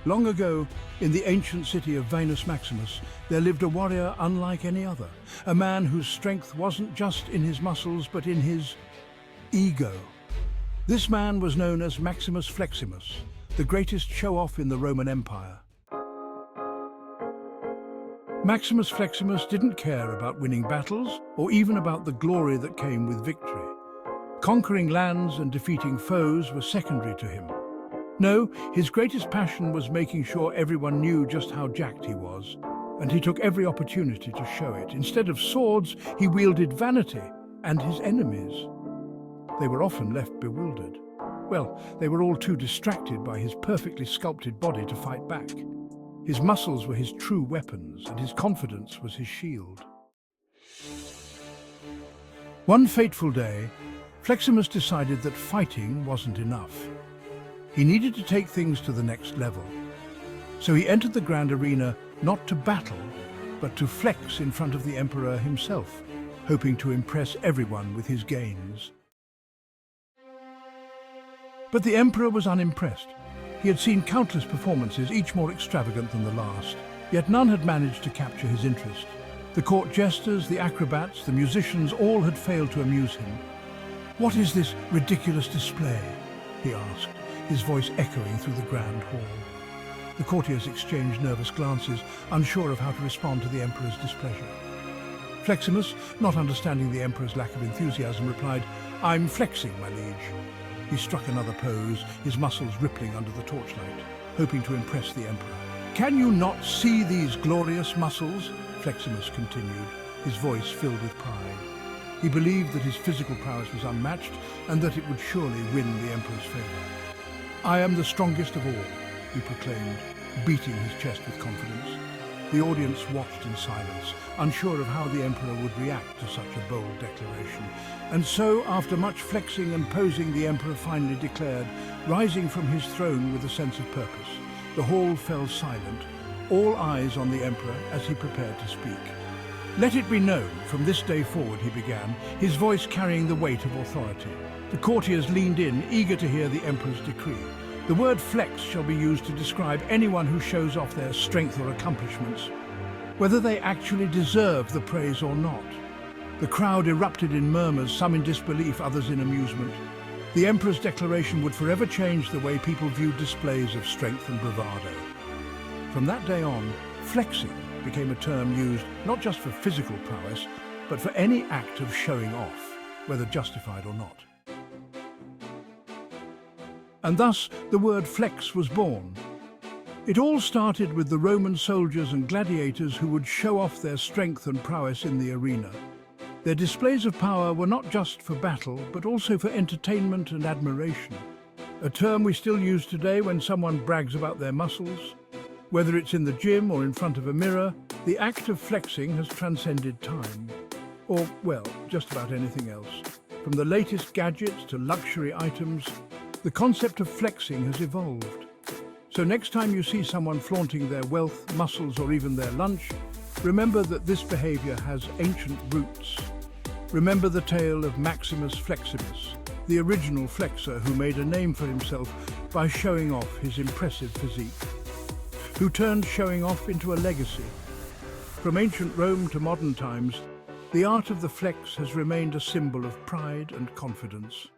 Long ago, in the ancient city of Venus Maximus, there lived a warrior unlike any other, a man whose strength wasn't just in his muscles, but in his ego. This man was known as Maximus Fleximus, the greatest show-off in the Roman Empire. Maximus Fleximus didn't care about winning battles, or even about the glory that came with victory. Conquering lands and defeating foes were secondary to him. No, his greatest passion was making sure everyone knew just how jacked he was, and he took every opportunity to show it. Instead of swords, he wielded vanity and his enemies. They were often left bewildered. Well, they were all too distracted by his perfectly sculpted body to fight back. His muscles were his true weapons, and his confidence was his shield. One fateful day, Fleximus decided that fighting wasn't enough. He needed to take things to the next level. So he entered the grand arena not to battle, but to flex in front of the emperor himself, hoping to impress everyone with his gains. But the emperor was unimpressed. He had seen countless performances, each more extravagant than the last, yet none had managed to capture his interest. The court jesters, the acrobats, the musicians, all had failed to amuse him. "What is this ridiculous display?" he asked, his voice echoing through the grand hall. The courtiers exchanged nervous glances, unsure of how to respond to the emperor's displeasure. Fleximus, not understanding the emperor's lack of enthusiasm, replied, "I'm flexing, my liege." He struck another pose, his muscles rippling under the torchlight, hoping to impress the emperor. "Can you not see these glorious muscles?" Fleximus continued, his voice filled with pride. He believed that his physical prowess was unmatched and that it would surely win the emperor's favor. "I am the strongest of all," he proclaimed, beating his chest with confidence. The audience watched in silence, unsure of how the emperor would react to such a bold declaration. And so, after much flexing and posing, the emperor finally declared, rising from his throne with a sense of purpose. The hall fell silent, all eyes on the emperor as he prepared to speak. "Let it be known, from this day forward," he began, his voice carrying the weight of authority. The courtiers leaned in, eager to hear the emperor's decree. "The word flex shall be used to describe anyone who shows off their strength or accomplishments, whether they actually deserve the praise or not." The crowd erupted in murmurs, some in disbelief, others in amusement. The emperor's declaration would forever change the way people viewed displays of strength and bravado. From that day on, flexing became a term used not just for physical prowess, but for any act of showing off, whether justified or not. And thus the word flex was born. It all started with the Roman soldiers and gladiators who would show off their strength and prowess in the arena. Their displays of power were not just for battle, but also for entertainment and admiration. A term we still use today when someone brags about their muscles. Whether it's in the gym or in front of a mirror, the act of flexing has transcended time. Or, well, just about anything else. From the latest gadgets to luxury items, the concept of flexing has evolved. So next time you see someone flaunting their wealth, muscles, or even their lunch, remember that this behavior has ancient roots. Remember the tale of Maximus Fleximus, the original flexer who made a name for himself by showing off his impressive physique, who turned showing off into a legacy. From ancient Rome to modern times, the art of the flex has remained a symbol of pride and confidence.